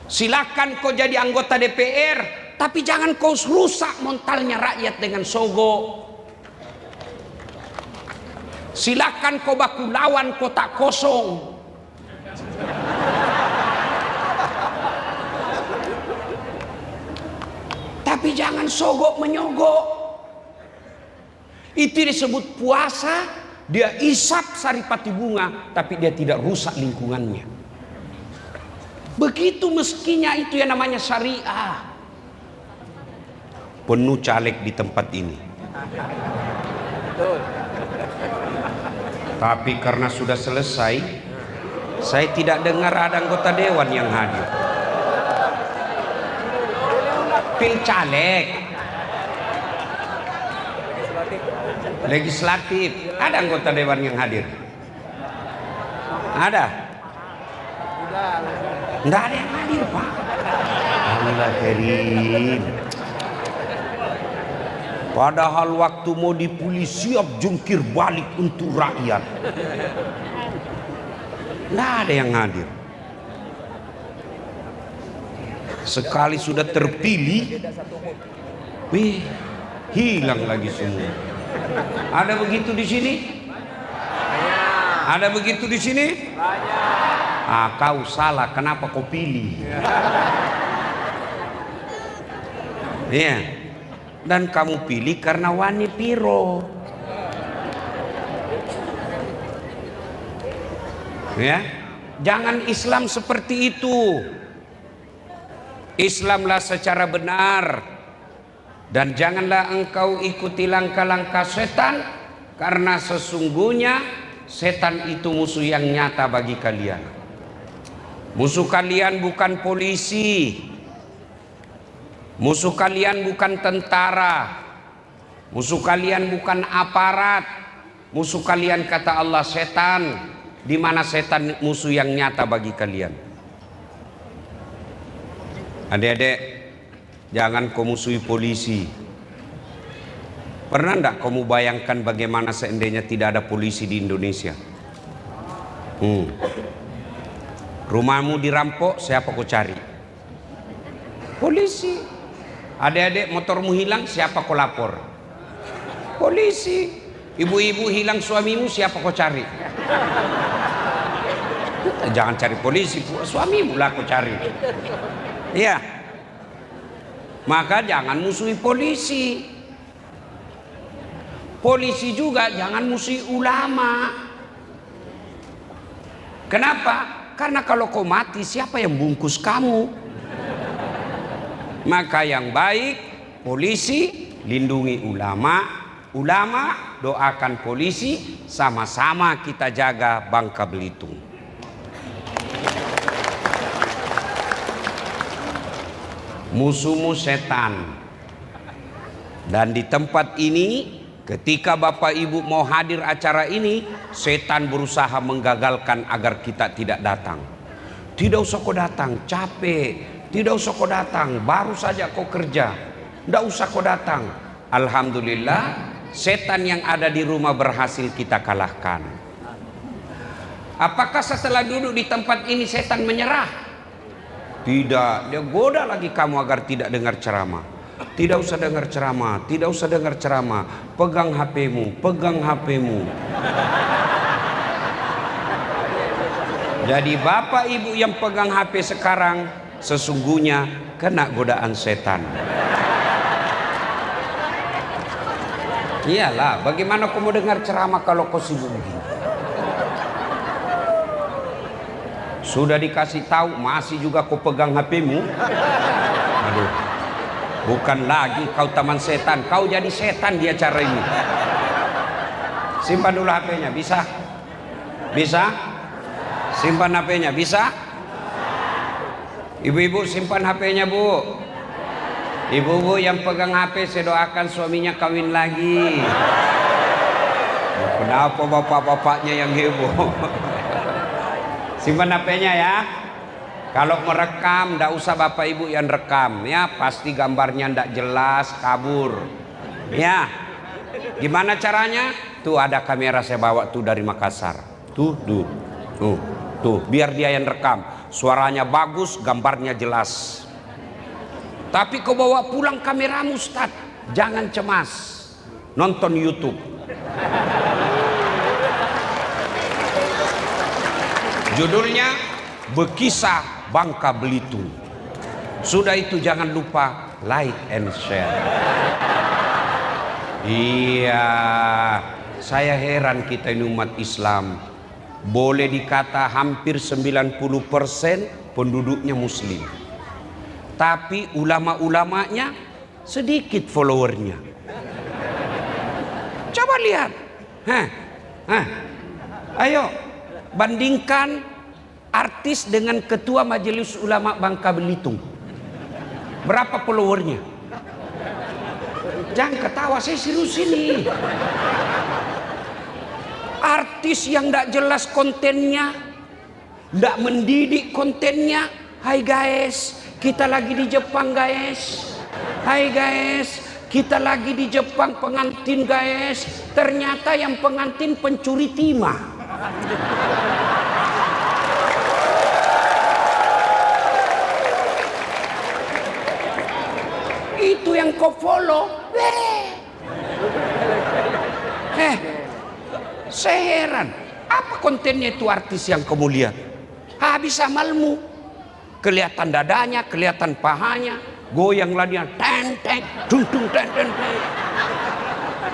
Silakan kau jadi anggota DPR, tapi jangan kau rusak mentalnya rakyat dengan sogok. Silakan kau baku lawan kota kosong. Tapi jangan sogok menyogok. Itu disebut puasa, dia isap saripati bunga, tapi dia tidak rusak lingkungannya. Begitu meskinya itu yang namanya syariah. Penuh caleg di tempat ini. Tapi karena sudah selesai, saya tidak dengar ada anggota dewan yang hadir. Pil caleg, legislatif, ada anggota dewan yang hadir? Ada? Tidak ada yang hadir, Pak. Allah karim. Padahal waktu mau dipulih siap jungkir balik untuk rakyat. Tidak ada yang hadir. Sekali sudah terpilih, hilang lagi semua. Ada begitu di sini? Ada begitu di sini? Ah, kau salah. Kenapa kau pilih? Iya. Dan kamu pilih karena wani piro. Ya, jangan Islam seperti itu. Islamlah secara benar, dan janganlah engkau ikuti langkah-langkah setan, karena sesungguhnya setan itu musuh yang nyata bagi kalian. Musuh kalian bukan polisi, musuh kalian bukan tentara, musuh kalian bukan aparat, musuh kalian kata Allah setan. Di mana setan musuh yang nyata bagi kalian? Adik-adik, jangan kau musuhi polisi. Pernah enggak kamu bayangkan bagaimana seandainya tidak ada polisi di Indonesia? Rumahmu dirampok, siapa kau cari? Polisi. Adik-adik, motormu hilang, siapa kau lapor? Polisi. Ibu-ibu hilang suamimu, siapa kau cari? Jangan cari polisi, suamimu lah kau cari. Iya. Maka jangan musuhi polisi. Polisi juga jangan musuhi ulama. Kenapa? Karena kalau kau mati, siapa yang bungkus kamu? Maka yang baik, polisi lindungi ulama, ulama doakan polisi, sama-sama kita jaga Bangka Belitung. Musuhmu setan. Dan di tempat ini, ketika Bapak Ibu mau hadir acara ini, setan berusaha menggagalkan agar kita tidak datang. Tidak usah kau datang, capek. Tidak usah kau datang, baru saja kau kerja. Tidak usah kau datang. Alhamdulillah, setan yang ada di rumah berhasil kita kalahkan. Apakah setelah duduk di tempat ini setan menyerah? Tidak, dia goda lagi kamu agar tidak dengar ceramah. Tidak usah dengar ceramah, tidak usah dengar ceramah. Pegang HP-mu, pegang HP-mu. Jadi Bapak Ibu yang pegang HP sekarang sesungguhnya kena godaan setan. Iyalah, bagaimana kau mau dengar ceramah kalau kau sibuk begini? Sudah dikasih tahu masih juga kau pegang HP-mu. Aduh. Bukan lagi kau taman setan, kau jadi setan di acara ini. Simpan dulu HP-nya, bisa? Bisa? Simpan HP-nya, bisa? Ibu-ibu simpan HP-nya, Bu. Ibu-ibu yang pegang HP, saya doakan suaminya kawin lagi. Kenapa bapak-bapaknya yang heboh? Simpan HP-nya ya. Kalau merekam, ndak usah Bapak Ibu yang rekam ya, pasti gambarnya ndak jelas, kabur. Ya. Gimana caranya? Tuh ada kamera saya bawa tuh dari Makassar. Tuh, biar dia yang rekam. suaranya bagus, gambarnya jelas. Tapi kau bawa pulang kameramu Ustaz, jangan cemas, nonton YouTube. Judulnya Bekisah Bangka Belitung. Sudah itu jangan lupa like and share. Iya, saya heran kita ini umat Islam. Boleh dikata hampir 90% penduduknya muslim. Tapi ulama-ulamanya sedikit followernya. Coba lihat. Ayo bandingkan artis dengan ketua Majelis Ulama Bangka Belitung. Berapa followernya? Jangan ketawa, saya serius ini. Artis yang tidak jelas kontennya, tidak mendidik kontennya. Hai guys, kita lagi di Jepang guys. Hai guys, kita lagi di Jepang pengantin guys. Ternyata yang pengantin pencuri timah. Itu yang kau follow. Saya heran, apa kontennya itu artis yang kamu lihat? Habis amalmu, kelihatan dadanya, kelihatan pahanya, goyang dia, teng teng, dung dung teng teng teng.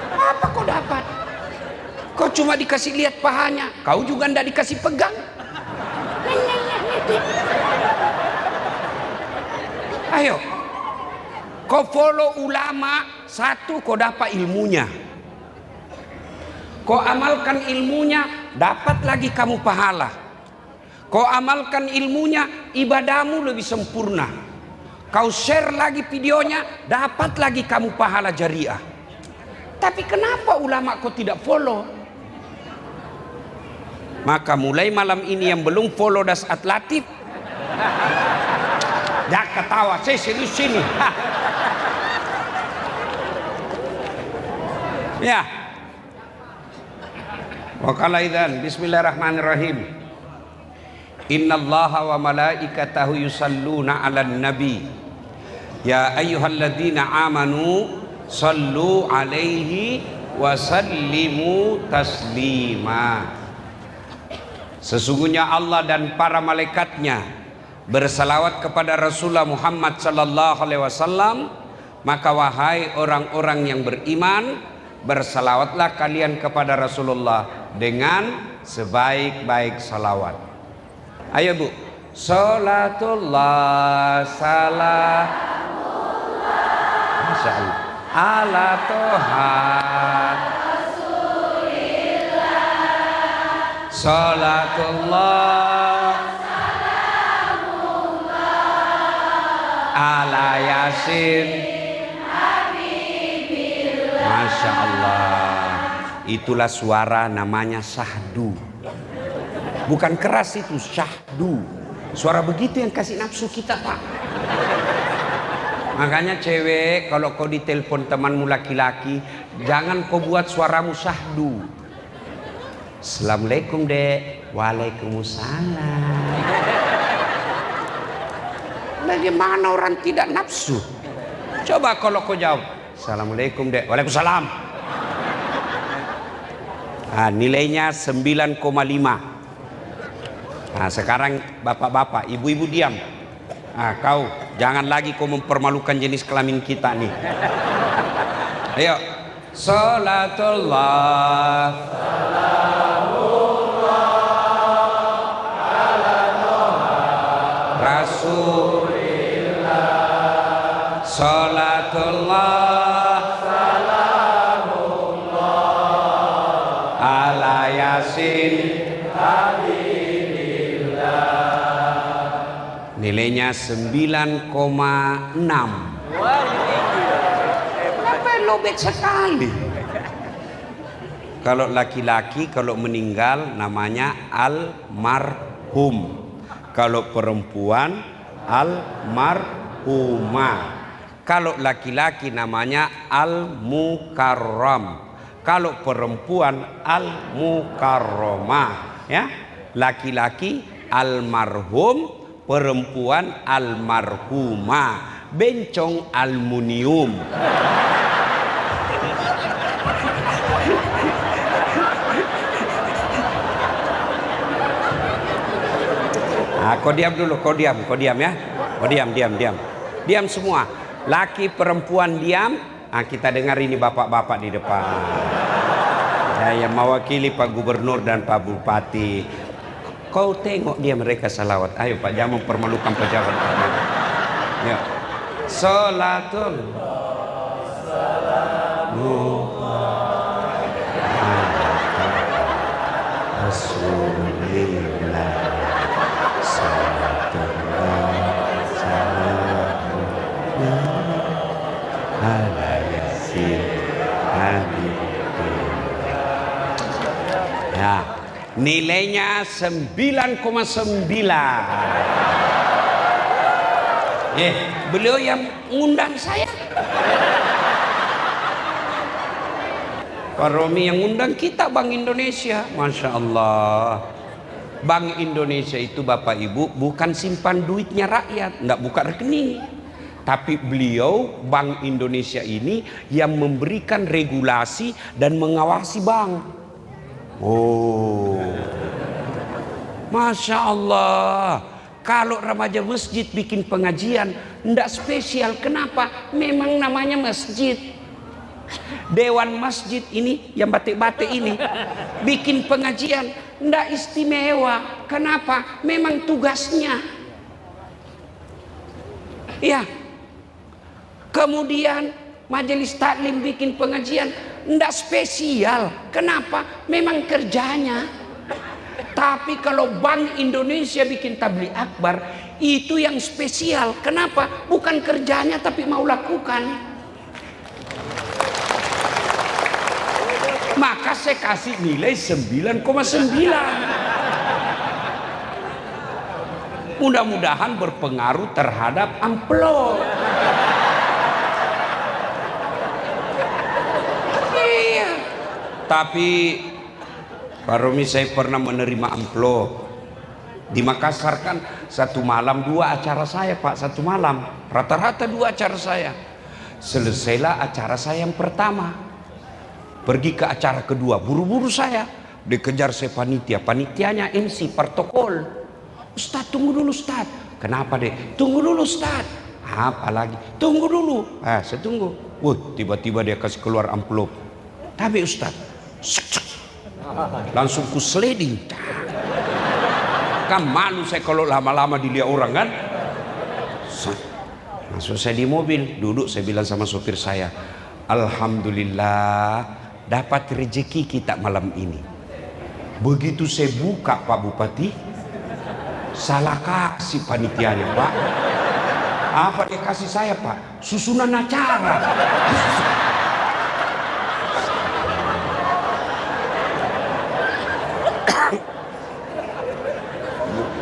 Apa kau dapat? Kau cuma dikasih lihat pahanya, kau juga ndak dikasih pegang. Ayo, kau follow ulama, satu kau dapat ilmunya. Kau amalkan ilmunya, dapat lagi kamu pahala. Kau amalkan ilmunya, ibadahmu lebih sempurna. Kau share lagi videonya, dapat lagi kamu pahala jariah. Tapi kenapa ulama kau tidak follow? Maka mulai malam ini yang belum follow Dasat Latif, jangan ketawa, saya serius sini. Ya. Wa qala idzan bismillahirrahmanirrahim. Innallaha wa malaikatahu yusalluna 'alan nabi. Ya ayyuhalladzina amanu sallu 'alaihi wa sallimu taslima. Sesungguhnya Allah dan para malaikatnya bersalawat kepada Rasulullah Muhammad sallallahu alaihi wasallam, maka wahai orang-orang yang beriman, bersalawatlah kalian kepada Rasulullah dengan sebaik-baik salawat. Ayo Bu, salatullah salamullah Masya Allah ala toha Rasulillah, salatullah salamullah ala yasin. Masya Allah, itulah suara namanya syahdu. Bukan keras itu, syahdu. Suara begitu yang kasih nafsu kita Pak. Makanya cewek, kalau kau ditelepon temanmu laki-laki, jangan kau buat suaramu syahdu. Assalamualaikum dek. Waalaikumsalam. Bagaimana orang tidak nafsu? Coba kalau kau jawab, Assalamualaikum dek. Waalaikumsalam. Nah, nilainya 9,5. Nah, sekarang bapak-bapak, ibu-ibu diam. Nah, kau jangan lagi kau mempermalukan jenis kelamin kita nih. Ayo. Salatullah salamullah Rasulillah. Salatullah nilainya 9,6. Kenapa lobek sekali? Kalau laki-laki kalau meninggal namanya almarhum. Kalau perempuan almarhumah. Kalau laki-laki namanya al-mukarram. Kalau perempuan al-mukarramah, ya. Laki-laki almarhum, perempuan almarhumah, bencong aluminium. Kau diam dulu, kau diam ya. Kau diam semua. Laki perempuan diam. Kita dengar ini bapak-bapak di depan. Saya mewakili Pak Gubernur dan Pak Bupati. Kau tengok dia mereka salawat. Ayo Pak, jangan mempermalukan pejabat. Ya. Salatul Rasulillah. Ya, nilainya 9,9. Beliau yang ngundang saya. Pak Romi yang ngundang kita, Bank Indonesia. Masya Allah. Bank Indonesia itu Bapak Ibu bukan simpan duitnya rakyat, enggak buka rekening. Tapi beliau, Bank Indonesia ini yang memberikan regulasi dan mengawasi bank. Oh, Masya Allah. Kalau remaja masjid bikin pengajian, enggak spesial. Kenapa? Memang namanya masjid. Dewan masjid ini yang batik-batik ini bikin pengajian ndak istimewa. Kenapa? Memang tugasnya. Ya. Kemudian majelis taklim bikin pengajian ndak spesial. Kenapa? Memang kerjanya. Tapi kalau Bank Indonesia bikin tabligh akbar, itu yang spesial. Kenapa? Bukan kerjanya tapi mau lakukan. Maka saya kasih nilai 9,9. Mudah-mudahan berpengaruh terhadap amplop. Iya. Tapi Pak Romi, saya pernah menerima amplop. Di Makassar kan satu malam 2 acara saya Pak, satu malam. Rata-rata 2 acara saya. Selesailah acara saya yang pertama. Pergi ke acara kedua, buru-buru saya. Dikejar saya panitia. Panitianya MC, protokol. Ustaz, tunggu dulu Ustaz. Kenapa deh? Tunggu dulu Ustaz. Apa lagi? Tunggu dulu. Saya tunggu. Tiba-tiba dia kasih keluar amplop. Tapi Ustaz, langsung ku sliding. Kan malu saya kalau lama-lama dilihat orang kan. Masuk saya di mobil, duduk, saya bilang sama sopir saya, alhamdulillah dapat rezeki kita malam ini. Begitu saya buka Pak Bupati, salah kasih panitianya Pak. Apa dia kasih saya Pak? Susunan acara.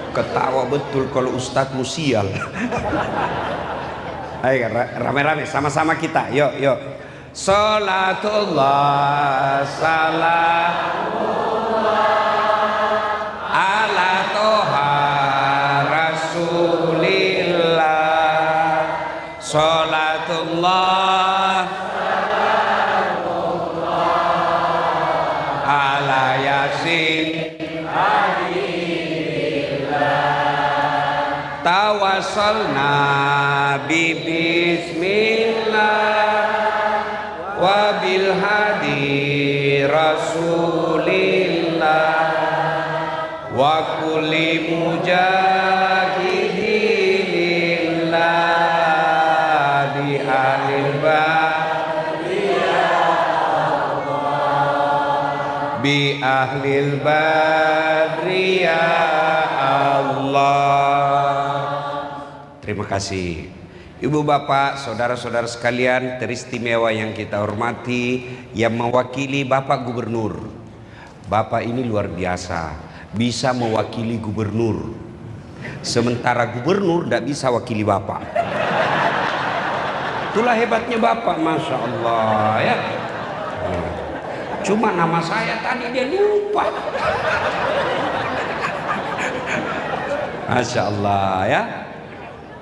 Ketawa betul kalau Ustadz musial. Ayo rame-rame sama-sama kita. Yuk. Salatullah salamullah ala toha rasulillah. Salatullah ala yasin tawassalna bi bismillah wa bil hadi rasulillah wa kulli mujahidillah bi ahlil bi ahlil badri ya Allah. Terima kasih. Ibu bapak, saudara-saudara sekalian teristimewa yang kita hormati, yang mewakili Bapak Gubernur. Bapak ini luar biasa, bisa mewakili gubernur. Sementara gubernur tidak bisa wakili Bapak. Itulah hebatnya Bapak, Masya Allah ya. Cuma nama saya tadi dia lupa. Masya Allah ya.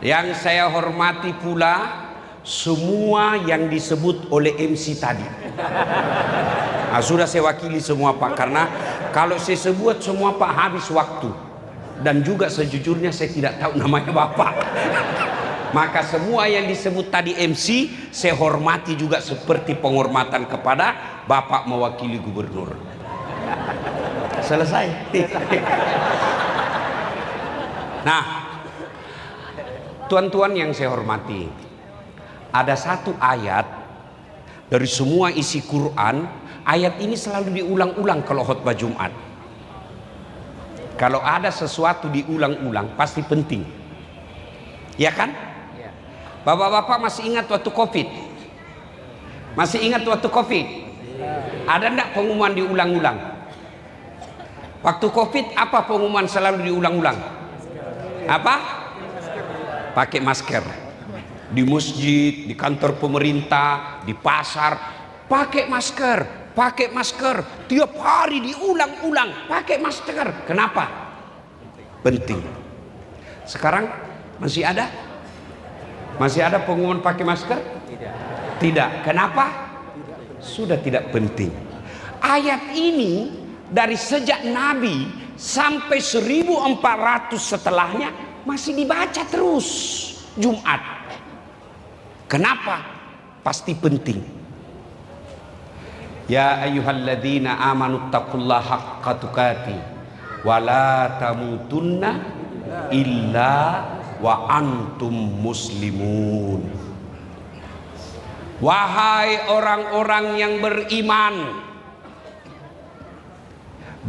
Yang saya hormati pula semua yang disebut oleh MC tadi. Nah, sudah saya wakili semua Pak, karena kalau saya sebut semua Pak habis waktu, dan juga sejujurnya saya tidak tahu namanya Bapak. Maka semua yang disebut tadi MC saya hormati juga seperti penghormatan kepada Bapak mewakili gubernur. Selesai. Nah, tuan-tuan yang saya hormati, ada satu ayat dari semua isi Quran. Ayat ini selalu diulang-ulang kalau khutbah Jumat. Kalau ada sesuatu diulang-ulang pasti penting, ya kan? Bapak-bapak masih ingat waktu Covid? Masih ingat waktu Covid? Ada enggak pengumuman diulang-ulang? Waktu Covid apa pengumuman selalu diulang-ulang? Apa? Pakai masker. Di masjid, di kantor pemerintah, di pasar, pakai masker, pakai masker. Tiap hari diulang-ulang, pakai masker. Kenapa? Penting. Sekarang masih ada? Masih ada pengumuman pakai masker? Tidak. Kenapa? Sudah tidak penting. Ayat ini dari sejak Nabi sampai 1400 setelahnya masih dibaca terus Jumat. Kenapa? Pasti penting. Ya ayyuhalladzina amanu taqullaha haqqa tuqatih wa la tamutunna illa wa antum muslimun. Wahai orang-orang yang beriman,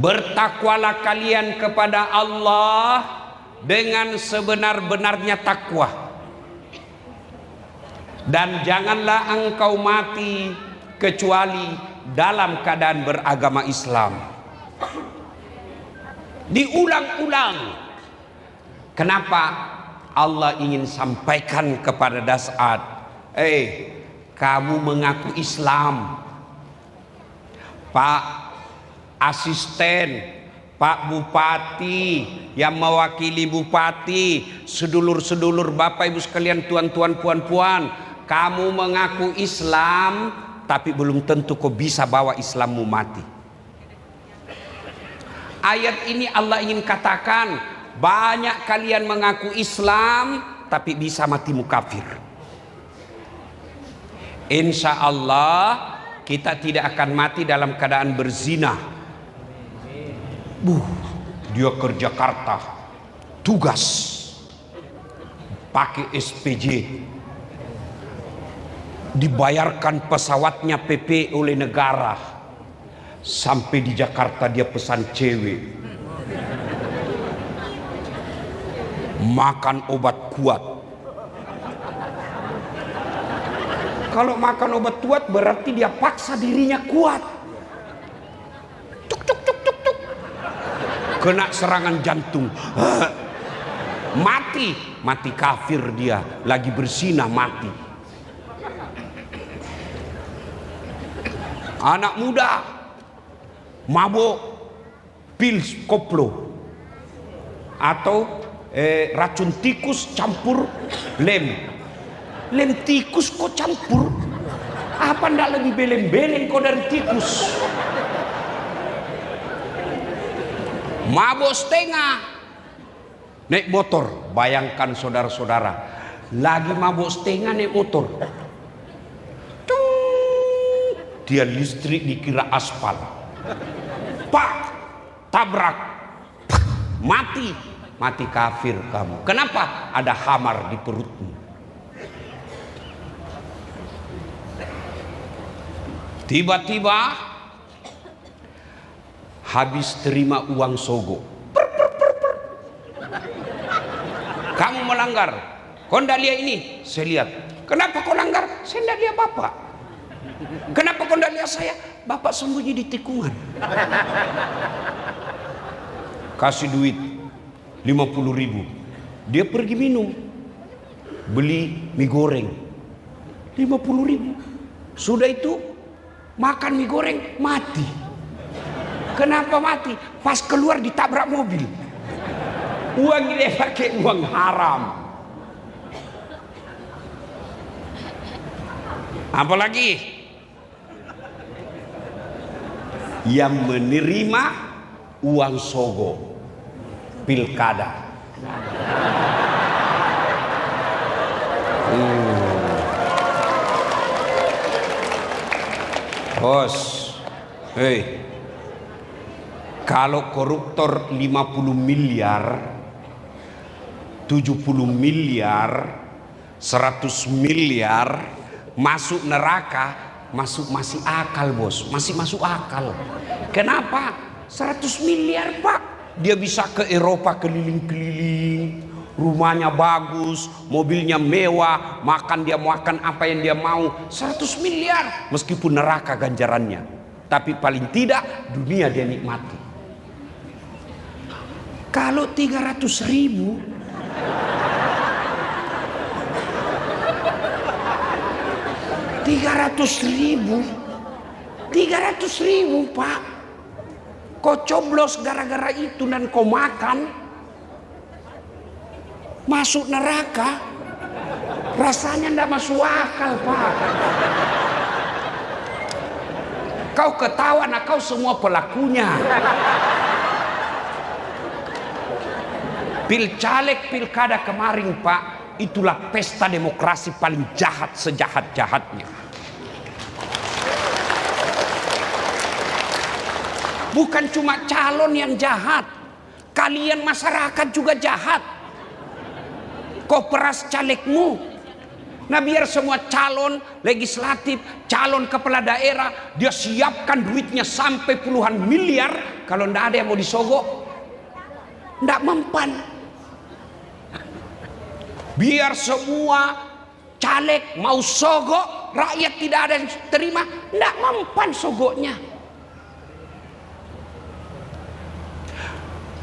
bertakwalah kalian kepada Allah dengan sebenar-benarnya takwa. Dan janganlah engkau mati kecuali dalam keadaan beragama Islam. Diulang-ulang. Kenapa? Allah ingin sampaikan kepada Das'ad, kamu mengaku Islam, Pak Asisten, Pak Bupati yang mewakili Bupati, sedulur-sedulur Bapak Ibu sekalian, tuan-tuan, puan-puan, kamu mengaku Islam, tapi belum tentu kau bisa bawa Islammu mati. Ayat ini Allah ingin katakan, banyak kalian mengaku Islam, tapi bisa matimu kafir. Insya Allah kita tidak akan mati dalam keadaan berzina. Dia ke Jakarta, tugas, pakai SPJ, dibayarkan pesawatnya PP oleh negara, sampai di Jakarta dia pesan cewek, makan obat kuat. Kalau makan obat kuat berarti dia paksa dirinya kuat. Tuk tuk tuk tuk tuk, kena serangan jantung, mati kafir dia, lagi berzina mati. Anak muda mabuk pils koplo atau racun tikus campur lem tikus kok campur, apa ndak lebih beleng-beleng kok dari tikus? Mabuk setengah naik motor. Bayangkan saudara-saudara, lagi mabuk setengah naik motor, dia listrik dikira aspal, pak tabrak, mati kafir kamu. Kenapa? Ada hamar di perutmu. Tiba-tiba habis terima uang sogo, kamu melanggar. Kau ndak lihat ini? Saya lihat. Kenapa kau langgar? Saya ndak lihat bapak. Kenapa kau ndak lihat saya? Bapak sembunyi di tikungan. Kasih duit 50.000. Dia pergi minum, beli mie goreng 50.000. Sudah itu makan mie goreng, mati. Kenapa mati? Pas keluar ditabrak mobil. Uang ini pakai uang haram. Apalagi yang menerima uang sogo pilkada. Bos, hei, kalau koruptor 50 miliar, 70 miliar, 100 miliar masuk neraka, masih akal bos, masih masuk akal. Kenapa? 100 miliar pak, dia bisa ke Eropa keliling-keliling, rumahnya bagus, mobilnya mewah, makan dia makan apa yang dia mau. 100 miliar meskipun neraka ganjarannya, tapi paling tidak dunia dia nikmati. Kalau 300.000, Pak, kau coblos gara-gara itu dan kau makan, masuk neraka, rasanya ndak masuk akal pak. Kau ketawa, nah kau semua pelakunya. Pilcaleg pilkada kemarin pak, itulah pesta demokrasi paling jahat sejahat-jahatnya. Bukan cuma calon yang jahat, kalian masyarakat juga jahat. Kau peras calegmu. Nah biar semua calon legislatif, calon kepala daerah, dia siapkan duitnya sampai puluhan miliar. Kalau ndak ada yang mau disogok, ndak mempan. Biar semua caleg mau sogok, rakyat tidak ada yang terima, ndak mempan sogoknya.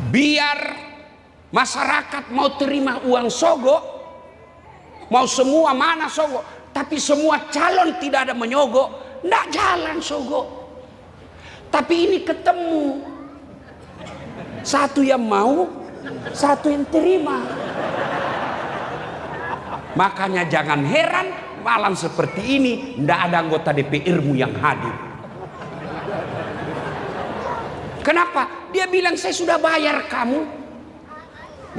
Biar masyarakat mau terima uang sogok, mau semua mana sogok, tapi semua calon tidak ada menyogok, ndak jalan sogok. Tapi ini ketemu, satu yang mau, satu yang terima. Makanya jangan heran malam seperti ini ndak ada anggota DPR-mu yang hadir. Kenapa? Dia bilang saya sudah bayar kamu.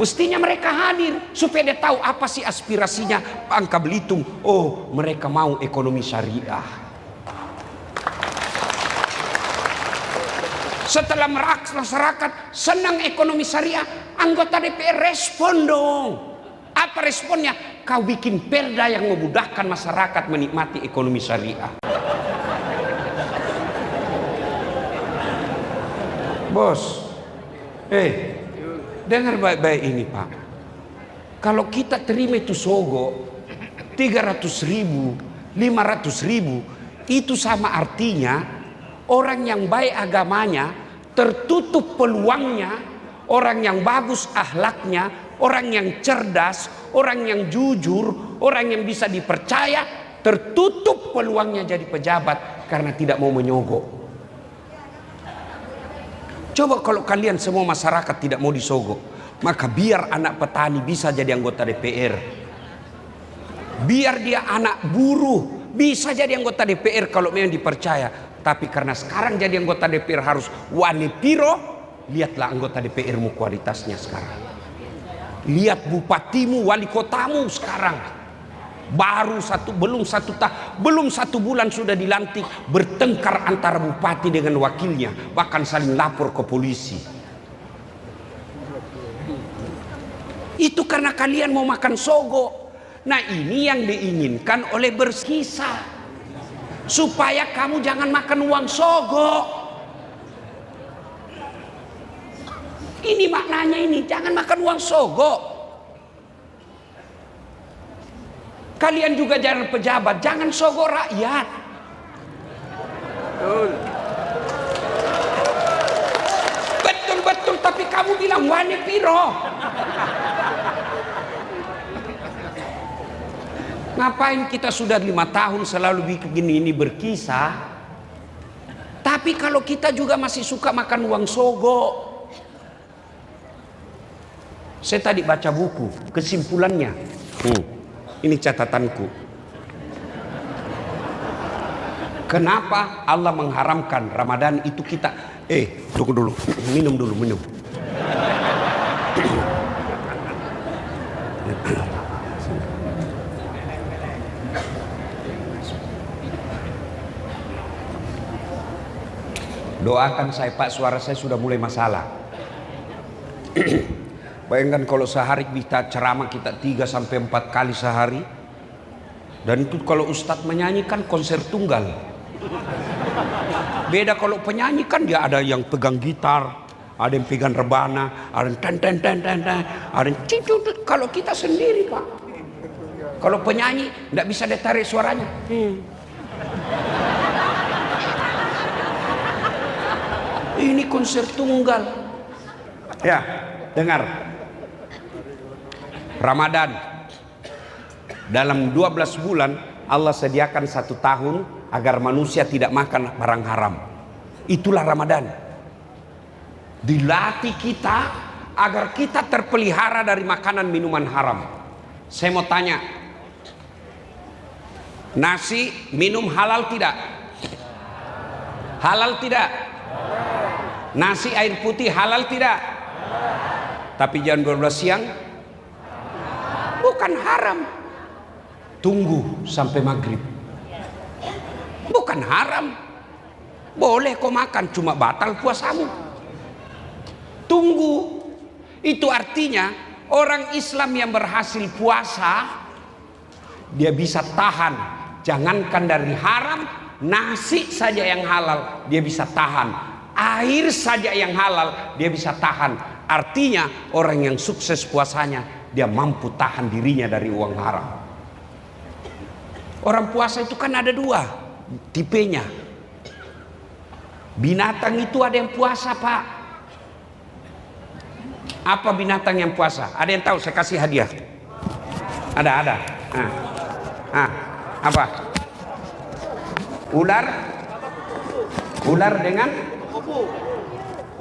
Mestinya mereka hadir supaya dia tahu apa sih aspirasinya Bangka Belitung. Oh, mereka mau ekonomi syariah. Setelah masyarakat senang ekonomi syariah, anggota DPR respon dong. Apa responnya? Kau bikin perda yang memudahkan masyarakat menikmati ekonomi syariah. Bos, dengar baik-baik ini pak. Kalau kita terima itu sogo 300.000, 500.000, itu sama artinya orang yang baik agamanya tertutup peluangnya, orang yang bagus akhlaknya, orang yang cerdas, orang yang jujur, orang yang bisa dipercaya, tertutup peluangnya jadi pejabat karena tidak mau menyogok. Coba kalau kalian semua masyarakat tidak mau disogok, maka biar anak petani bisa jadi anggota DPR. Biar dia anak buruh bisa jadi anggota DPR kalau memang dipercaya. Tapi karena sekarang jadi anggota DPR harus wani piro, lihatlah anggota DPR-mu kualitasnya sekarang. Lihat bupatimu, wali kotamu sekarang. Belum satu bulan sudah dilantik, bertengkar antara bupati dengan wakilnya, bahkan saling lapor ke polisi. Itu karena kalian mau makan sogo. Nah ini yang diinginkan oleh Berkisah, supaya kamu jangan makan uang sogo. Ini maknanya, ini jangan makan uang sogo. Kalian juga jangan pejabat, jangan sogok rakyat. Betul, tapi kamu bilang wani piro. Ngapain kita sudah 5 tahun selalu bikin ini Berkisah, tapi kalau kita juga masih suka makan uang sogok. Saya tadi baca buku, kesimpulannya. Ini catatanku. Kenapa Allah mengharamkan Ramadan itu kita? Tunggu dulu, minum dulu, minum. Doakan saya Pak, suara saya sudah mulai masalah. Bayangkan kalau sehari kita ceramah kita 3-4 kali sehari. Dan itu kalau ustadz menyanyi kan konser tunggal. Beda kalau penyanyi kan dia ada yang pegang gitar, ada yang pegang rebana, ada yang ten, ada yang cicut. Kalau kita sendiri Pak, kalau penyanyi nggak bisa ditarik suaranya. Ini konser tunggal. Ya, dengar. Ramadan. Dalam 12 bulan Allah sediakan 1 tahun agar manusia tidak makan barang haram. Itulah Ramadan. Dilatih kita agar kita terpelihara dari makanan minuman haram. Saya mau tanya, nasi minum halal tidak? Halal tidak? Nasi air putih halal tidak? Tapi jam 12 siang bukan haram. Tunggu sampai maghrib. Bukan haram. Boleh kau makan, cuma batal puasamu. Tunggu. Itu artinya orang Islam yang berhasil puasa, dia bisa tahan. Jangankan dari haram, nasi saja yang halal dia bisa tahan. Air saja yang halal dia bisa tahan. Artinya orang yang sukses puasanya, dia mampu tahan dirinya dari uang haram. Orang puasa itu kan ada 2 tipenya. Binatang itu ada yang puasa Pak. Apa binatang yang puasa? Ada yang tahu? Saya kasih hadiah. Ada. Apa? Ular? Ular dengan?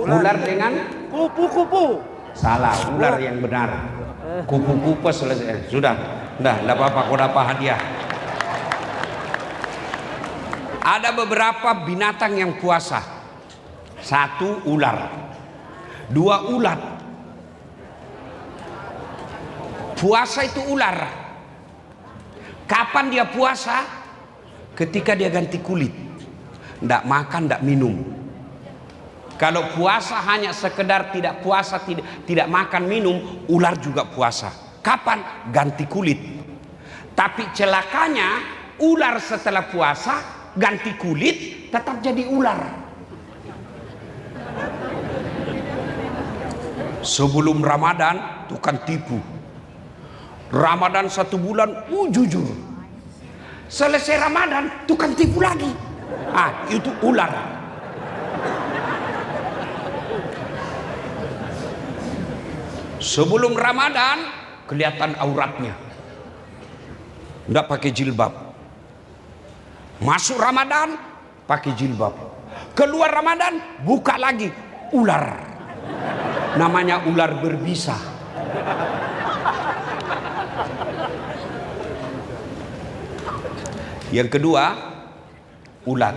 Ular dengan? Kupu-kupu. Salah, ular yang benar. Kupu-kupu selesai. Sudah, enggak apa-apa, kau dapat hadiah. Ada beberapa binatang yang puasa. 1 ular, 2 ulat. Puasa itu ular. Kapan dia puasa? Ketika dia ganti kulit. Nggak makan, nggak minum. Kalau puasa hanya sekedar tidak puasa, tidak makan minum, ular juga puasa. Kapan? Ganti kulit. Tapi celakanya ular setelah puasa ganti kulit tetap jadi ular. Sebelum Ramadan tukang tipu. Ramadan 1 bulan jujur. Selesai Ramadan tukang tipu lagi. Itu ular. Sebelum Ramadan kelihatan auratnya, nggak pakai jilbab. Masuk Ramadan pakai jilbab. Keluar Ramadan buka lagi, ular. Namanya ular berbisa. Yang kedua, ulat.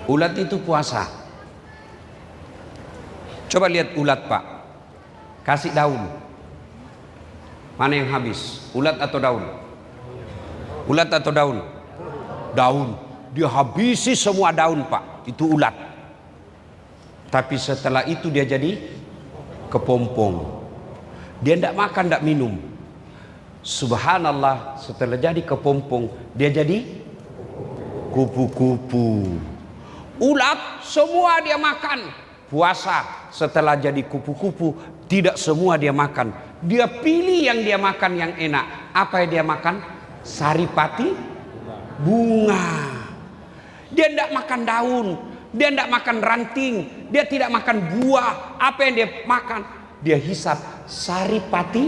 Ulat itu puasa. Coba lihat ulat Pak, kasih daun. Mana yang habis? Ulat atau daun? Ulat atau daun? Daun. Dia habisi semua daun Pak. Itu ulat. Tapi setelah itu dia jadi kepompong. Dia tidak makan, tidak minum. Subhanallah, setelah jadi kepompong dia jadi kupu-kupu. Ulat semua dia makan. Puasa setelah jadi kupu-kupu tidak semua dia makan. Dia pilih yang dia makan yang enak. Apa yang dia makan? Saripati bunga. Dia tidak makan daun, dia tidak makan ranting, dia tidak makan buah. Apa yang dia makan? Dia hisap saripati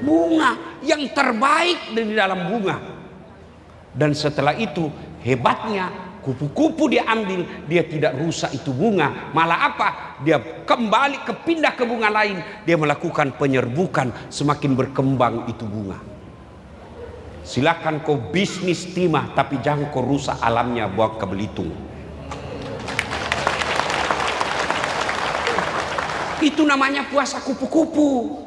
bunga yang terbaik dari dalam bunga. Dan setelah itu hebatnya kupu-kupu dia ambil, dia tidak rusak itu bunga, malah apa? Dia kembali pindah ke bunga lain, dia melakukan penyerbukan, semakin berkembang itu bunga. Silakan kau bisnis timah, tapi jangan kau rusak alamnya buat ke Belitung. Itu namanya puasa kupu-kupu.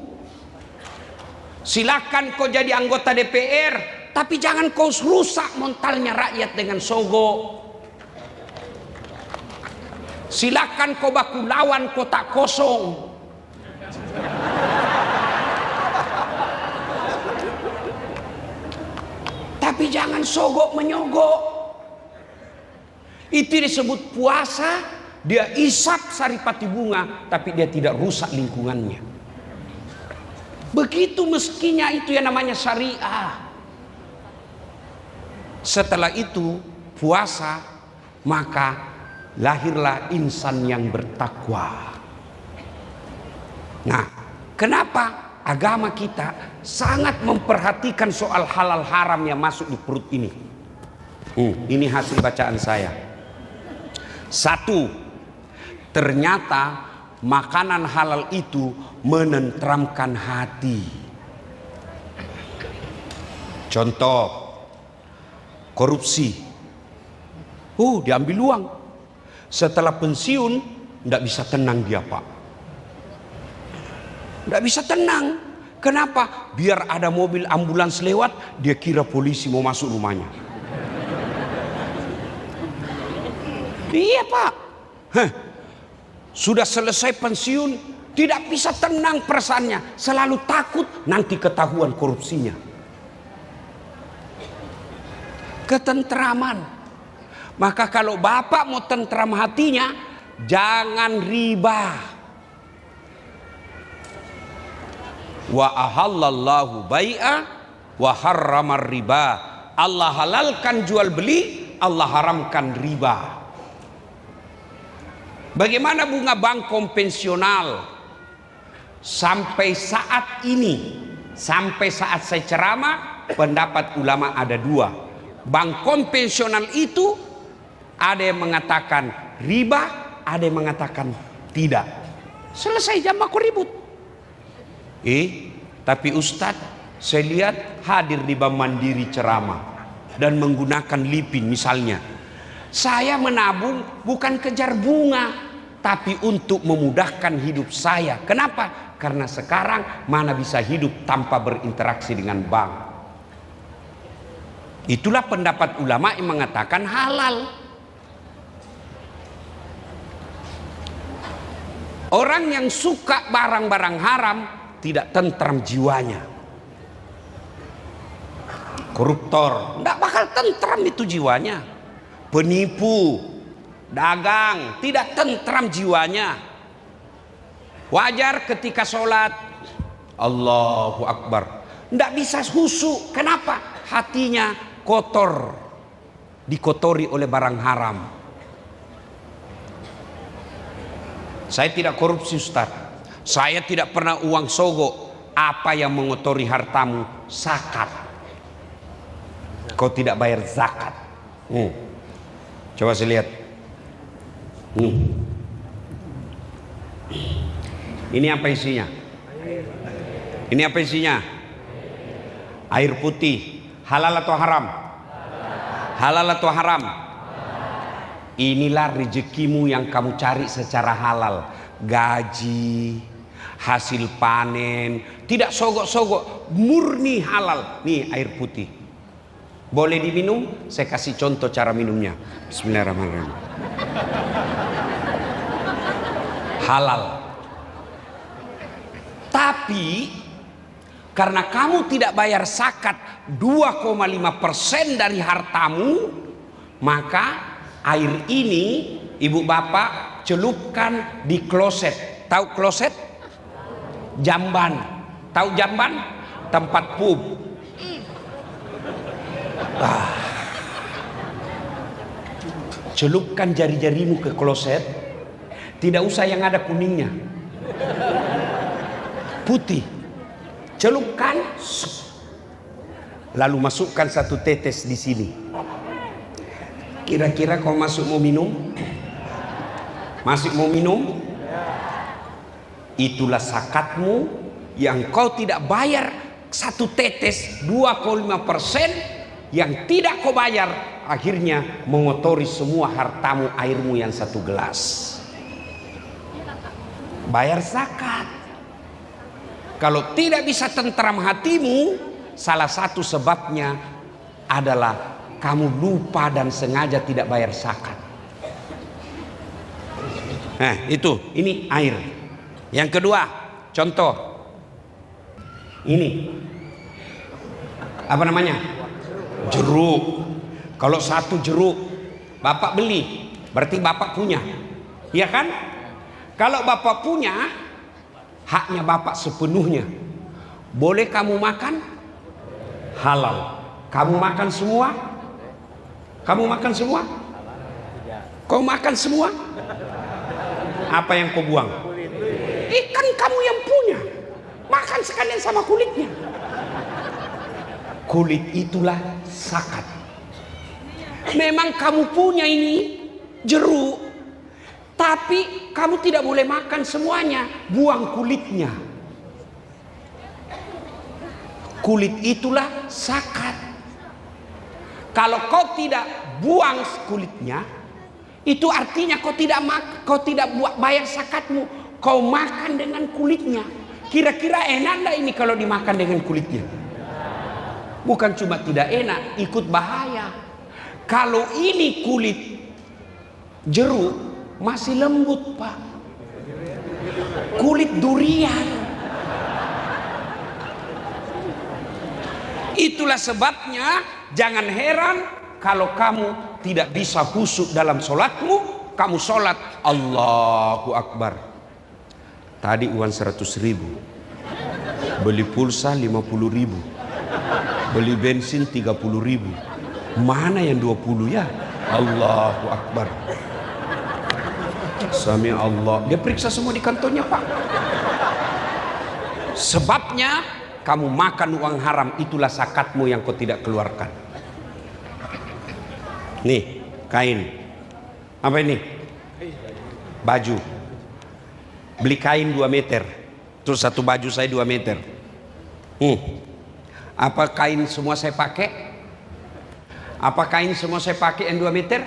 Silakan kau jadi anggota DPR, tapi jangan kau rusak mentalnya rakyat dengan sogok. Silakan kau baku lawan kotak kosong. Tapi jangan sogok menyogok. Itu disebut puasa. Dia isap saripati bunga, tapi dia tidak rusak lingkungannya. Begitu meskinya itu yang namanya syariah. Setelah itu puasa, maka lahirlah insan yang bertakwa. Nah, kenapa agama kita sangat memperhatikan soal halal haram yang masuk di perut ini? Ini hasil bacaan saya. 1. Ternyata makanan halal itu menenteramkan hati. Contoh, korupsi. Diambil uang. Setelah pensiun, tidak bisa tenang dia, Pak. Tidak bisa tenang. Kenapa? Biar ada mobil ambulans lewat, dia kira polisi mau masuk rumahnya. Iya, Pak. Sudah selesai pensiun, tidak bisa tenang perasaannya. Selalu takut nanti ketahuan korupsinya. Ketentraman. Maka kalau bapak mau tentram hatinya, jangan riba. Wa ahallallahu bai'a wa harramar riba. Allah halalkan jual beli, Allah haramkan riba. Bagaimana bunga bank konvensional? Sampai saat ini, sampai saat saya ceramah, pendapat ulama ada 2. Bank konvensional itu ada yang mengatakan riba, ada yang mengatakan tidak. Selesai, jangan aku ribut. Tapi Ustadz, saya lihat hadir di Bank Mandiri ceramah dan menggunakan lipin misalnya. Saya menabung bukan kejar bunga, tapi untuk memudahkan hidup saya. Kenapa? Karena sekarang mana bisa hidup tanpa berinteraksi dengan bank. Itulah pendapat ulama yang mengatakan halal. Orang yang suka barang-barang haram tidak tentram jiwanya. Koruptor tidak bakal tentram itu jiwanya. Penipu, dagang, tidak tentram jiwanya. Wajar ketika sholat, Allahu Akbar, tidak bisa khusyuk. Kenapa? Hatinya kotor, dikotori oleh barang haram. Saya tidak korupsi, Ustaz. Saya tidak pernah uang sogok. Apa yang mengotori hartamu? Zakat. Kau tidak bayar zakat. Coba saya lihat. Ini apa isinya? Ini apa isinya? Air putih. Halal atau haram? Halal atau haram? Inilah rezekimu yang kamu cari secara halal. Gaji, hasil panen, tidak sogok-sogok, murni halal. Nih air putih. Boleh diminum? Saya kasih contoh cara minumnya. Bismillahirrahmanirrahim. Halal. Tapi karena kamu tidak bayar zakat 2,5% dari hartamu, maka air ini ibu bapak celupkan di kloset. Tahu kloset? Jamban. Tahu jamban? Tempat pub. Celupkan jari-jarimu ke kloset. Tidak usah yang ada kuningnya, putih. Celupkan, lalu masukkan 1 tetes di sini. Kira-kira kau masuk mau minum? Masih mau minum? Itulah zakatmu yang kau tidak bayar satu tetes, 25% yang tidak kau bayar, akhirnya mengotori semua hartamu, airmu yang 1 gelas. Bayar zakat. Kalau tidak bisa tentram hatimu, salah satu sebabnya adalah kamu lupa dan sengaja tidak bayar zakat. Nah, ini air. Yang kedua, contoh. Ini apa namanya? Jeruk. Kalau 1 jeruk Bapak beli, berarti Bapak punya. Iya kan? Kalau Bapak punya, haknya Bapak sepenuhnya. Boleh kamu makan? Halal. Kamu makan semua? Kamu makan semua? Kau makan semua? Apa yang kau buang? Ikan kamu yang punya. Makan sekalian sama kulitnya. Kulit itulah zakat. Memang kamu punya ini jeruk, tapi kamu tidak boleh makan semuanya. Buang kulitnya. Kulit itulah zakat. Kalau kau tidak buang kulitnya, itu artinya kau tidak bayar zakatmu. Kau makan dengan kulitnya. Kira-kira enak enggak ini kalau dimakan dengan kulitnya? Bukan cuma tidak enak, ikut bahaya. Kalau ini kulit jeruk masih lembut, Pak. Kulit durian. Itulah sebabnya jangan heran kalau kamu tidak bisa khusyuk dalam sholatmu. Kamu sholat Allahu Akbar. Tadi uang 100.000, beli pulsa 50.000, beli bensin 30.000. Mana yang 20 ya? Allahu Akbar. Sami Allah. Dia periksa semua di kantornya, Pak. Sebabnya kamu makan uang haram, itulah zakatmu yang kau tidak keluarkan. Nih, kain. Apa ini? Baju. Beli kain 2 meter. Terus satu baju saya 2 meter. Apa kain semua saya pakai? Apa kain semua saya pakai yang 2 meter?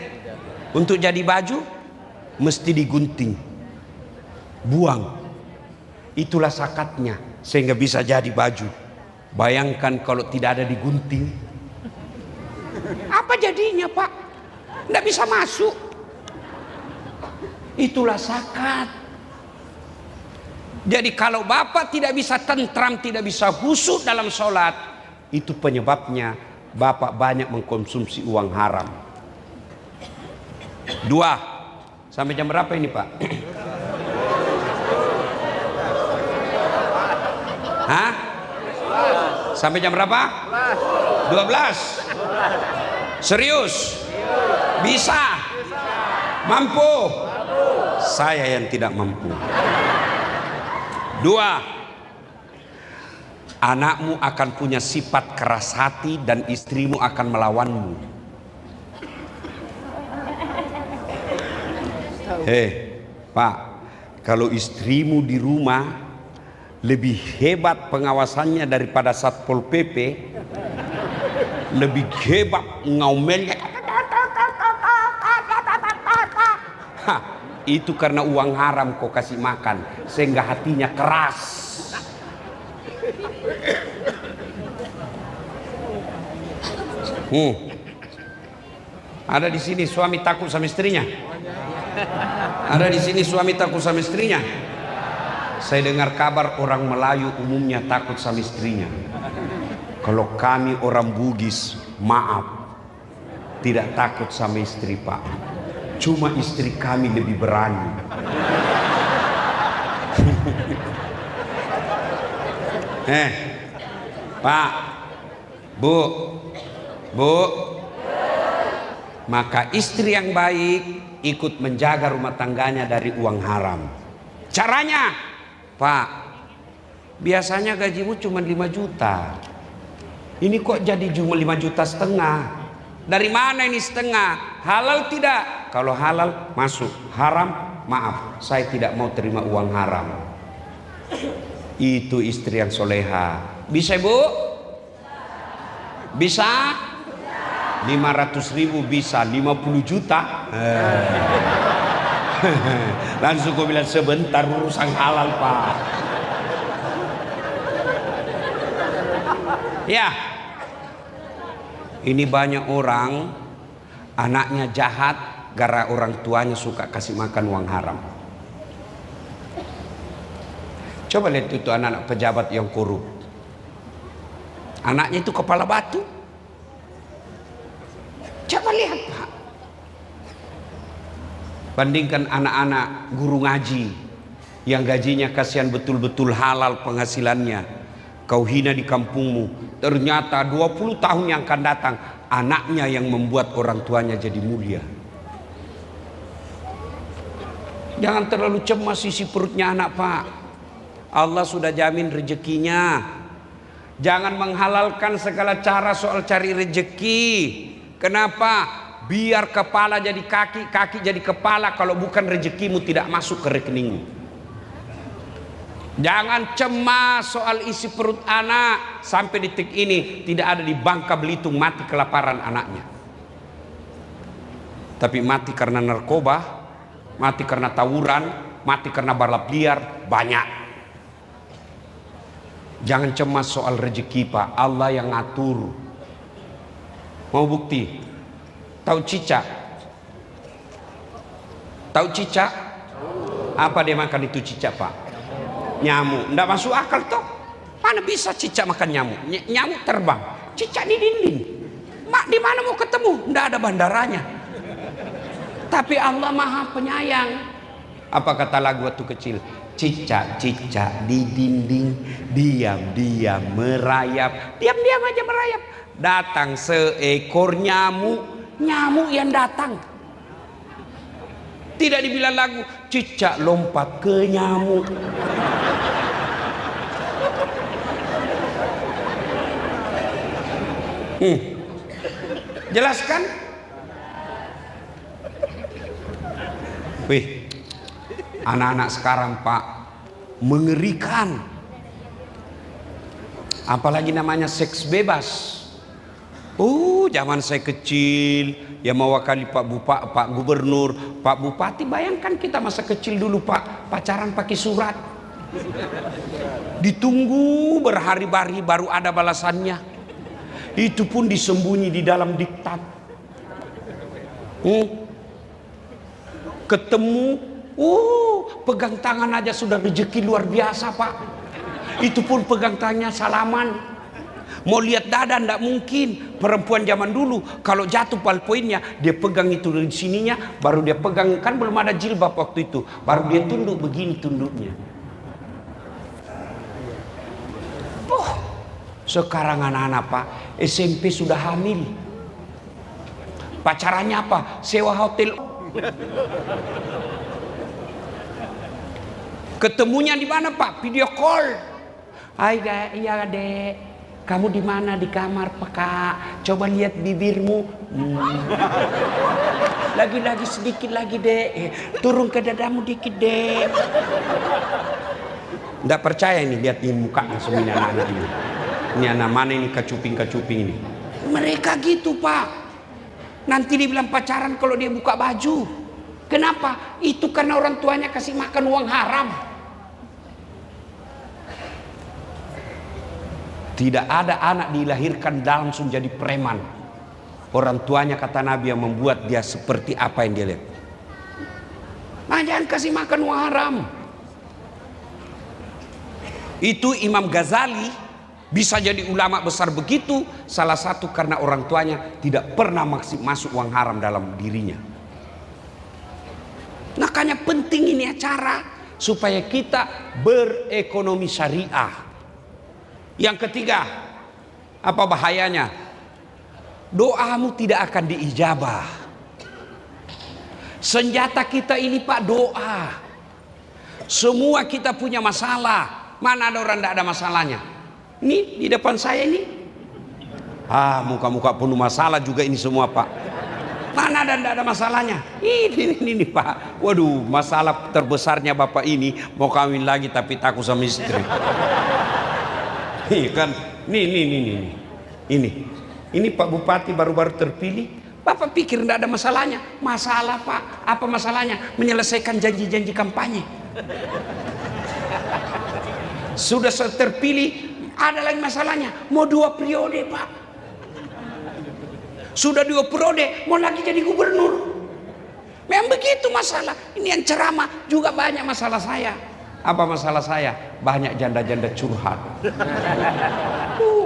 Untuk jadi baju mesti digunting. Buang. Itulah zakatnya sehingga bisa jadi baju. Bayangkan kalau tidak ada digunting. Apa jadinya, Pak? Tidak bisa masuk. Itulah zakat. Jadi kalau Bapak tidak bisa tentram, tidak bisa khusyuk dalam sholat, itu penyebabnya Bapak banyak mengkonsumsi uang haram. 2. Sampai jam berapa ini, Pak? Hah? Sampai jam berapa? 12. Serius? Bisa? Mampu? Saya yang tidak mampu. 2. Anakmu akan punya sifat keras hati dan istrimu akan melawanmu. Pak, kalau istrimu di rumah lebih hebat pengawasannya daripada Satpol PP, lebih hebat ngomelnya, itu karena uang haram kau kasih makan sehingga hatinya keras. Ada di sini suami takut sama istrinya? Ada di sini suami takut sama istrinya? Saya dengar kabar orang Melayu umumnya takut sama istrinya. Kalau kami orang Bugis, maaf, tidak takut sama istri, Pak. Cuma istri kami lebih berani. Pak, Bu, maka istri yang baik ikut menjaga rumah tangganya dari uang haram. Caranya, Pak, biasanya gajimu cuma 5 juta. Ini kok jadi cuma 5,5 juta. Dari mana ini setengah? Halal tidak? Kalau halal masuk, haram maaf, saya tidak mau terima uang haram. Itu istri yang soleha. Bisa Bu? Bisa? 500.000 bisa, 50 juta. Langsung gue bilang sebentar urusan halal Pak. Ya, ini banyak orang anaknya jahat gara orang tuanya suka kasih makan uang haram. Coba lihat itu anak-anak pejabat yang korup. Anaknya itu kepala batu. Coba lihat Pak. Bandingkan anak-anak guru ngaji yang gajinya kasihan betul-betul halal penghasilannya. Kau hina di kampungmu. Ternyata 20 tahun yang akan datang anaknya yang membuat orang tuanya jadi mulia. Jangan terlalu cemas isi perutnya anak Pak. Allah sudah jamin rezekinya. Jangan menghalalkan segala cara soal cari rezeki. Kenapa? Biar kepala jadi kaki, kaki jadi kepala. Kalau bukan rezekimu tidak masuk ke rekeningmu. Jangan cemas soal isi perut anak. Sampai detik ini tidak ada di Bangka Belitung mati kelaparan anaknya. Tapi mati karena narkoba, mati karena tawuran, mati karena balap liar, banyak. Jangan cemas soal rezeki Pak, Allah yang ngatur. Mau bukti? Tahu cicak? Tahu cicak? Apa dia makan itu cicak Pak? Nyamuk. Nggak masuk akal toh. Mana bisa cicak makan nyamuk? Nyamuk terbang, cicak di dinding. Mak di mana mau ketemu? Nggak ada bandaranya. Tapi Allah Maha Penyayang. Apa kata lagu waktu kecil? Cicak-cicak di dinding, diam-diam merayap, diam-diam aja merayap. Datang seekor nyamuk, nyamuk yang datang. Tidak dibilang lagu cicak lompat ke nyamuk. Jelaskan? Wih, anak-anak sekarang Pak mengerikan. Apalagi namanya seks bebas. Zaman saya kecil yang mewakili Pak Gubernur, Pak Bupati, bayangkan kita masa kecil dulu Pak, pacaran pakai surat. Ditunggu berhari-hari baru ada balasannya. Itu pun disembunyi di dalam diktat. Ketemu, pegang tangan aja sudah rezeki luar biasa Pak. Itu pun pegang tangannya salaman. Mau lihat dada ndak mungkin. Perempuan zaman dulu kalau jatuh ballpointnya dia pegang itu dari sininya, baru dia pegang, kan belum ada jilbab waktu itu, baru dia tunduk begini tunduknya. Sekarang anak-anak Pak SMP sudah hamil. Pacarannya apa? Sewa hotel. Ketemunya di mana Pak? Video call. Hai iya Dek. Kamu di mana? Di kamar Pak Kak. Coba lihat bibirmu. Lagi-lagi sedikit lagi Dek. Turun ke dadamu dikit Dek. Nggak percaya ini, lihat ini mukanya semua anak-anak ini. Ini anak mana ini kacuping-kacuping ini. Mereka gitu Pak. Nanti dibilang pacaran kalau dia buka baju. Kenapa? Itu karena orang tuanya kasih makan uang haram. Tidak ada anak dilahirkan langsung jadi preman. Orang tuanya kata Nabi yang membuat dia seperti apa yang dia lihat. Nah, jangan kasih makan uang haram. Itu Imam Ghazali bisa jadi ulama besar begitu, salah satu karena orang tuanya tidak pernah masuk uang haram dalam dirinya. Makanya penting ini acara supaya kita berekonomi syariah. Yang ketiga, apa bahayanya? Doamu tidak akan diijabah. Senjata kita ini Pak doa. Semua kita punya masalah. Mana ada orang tidak ada masalahnya? Ini di depan saya ini Muka-muka penuh masalah juga ini semua Pak. Mana dan tidak ada masalahnya. Ini Pak. Waduh, masalah terbesarnya Bapak ini mau kawin lagi tapi takut sama istri. Nih kan, ini Pak Bupati baru-baru terpilih. Bapak pikir tidak ada masalahnya. Masalah Pak. Apa masalahnya? Menyelesaikan janji-janji kampanye. Sudah terpilih, ada lagi masalahnya. Mau 2 periode Pak. Sudah 2 periode, mau lagi jadi gubernur. Memang begitu masalah. Ini yang ceramah juga banyak masalah saya. Apa masalah saya? Banyak janda-janda curhat.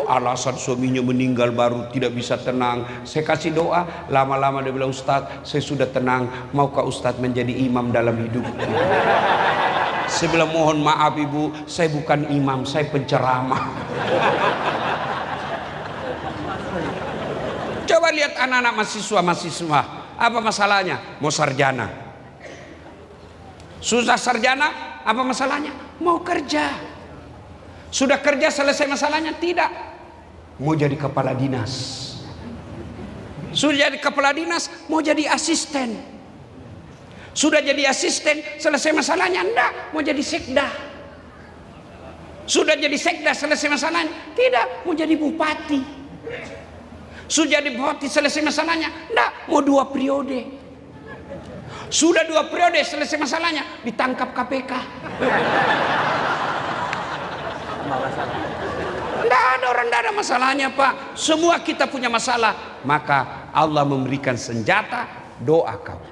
Alasan suaminya meninggal baru tidak bisa tenang. Saya kasih doa, lama-lama dia bilang, Ustadz, saya sudah tenang. Maukah Ustadz menjadi imam dalam hidup? Saya bilang, mohon maaf Ibu, saya bukan imam, saya penceramah. Coba lihat anak-anak mahasiswa. Apa masalahnya? Mau sarjana. Susah sarjana, apa masalahnya? Mau kerja. Sudah kerja selesai masalahnya? Tidak. Mau jadi kepala dinas. Sudah jadi kepala dinas, mau jadi asisten. Sudah jadi asisten, selesai masalahnya? Enggak, mau jadi sekda. Sudah jadi sekda, selesai masalahnya? Tidak, mau jadi bupati. Sudah jadi bupati, selesai masalahnya? Enggak, mau 2 periode. Sudah 2 periode, selesai masalahnya? Ditangkap KPK. Tidak ada orang, tidak ada masalahnya Pak. Semua kita punya masalah. Maka Allah memberikan senjata, doa kau.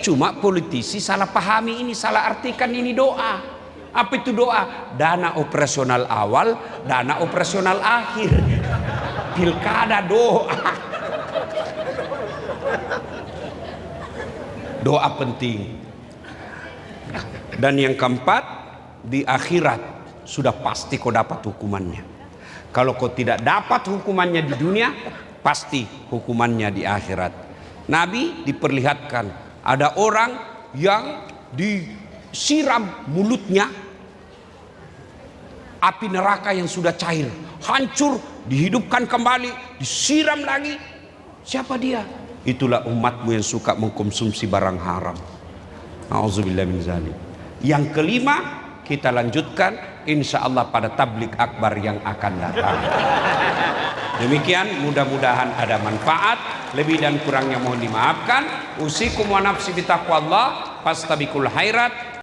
Cuma politisi salah pahami ini, salah artikan ini doa. Apa itu doa? Dana operasional awal, dana operasional akhir. Pilkada doa. Doa penting. Dan yang keempat, di akhirat sudah pasti kau dapat hukumannya. Kalau kau tidak dapat hukumannya di dunia, pasti hukumannya di akhirat. Nabi diperlihatkan ada orang yang disiram mulutnya api neraka yang sudah cair, hancur, dihidupkan kembali, disiram lagi. Siapa dia? Itulah umatmu yang suka mengkonsumsi barang haram. Nauzubillah min zalik. Yang kelima, kita lanjutkan insya Allah pada tablik akbar yang akan datang. Demikian, mudah-mudahan ada manfaat. Lebih dan kurangnya mohon dimaafkan. Usikum wa nafsi bitaqwallah, fastabiqul khairat.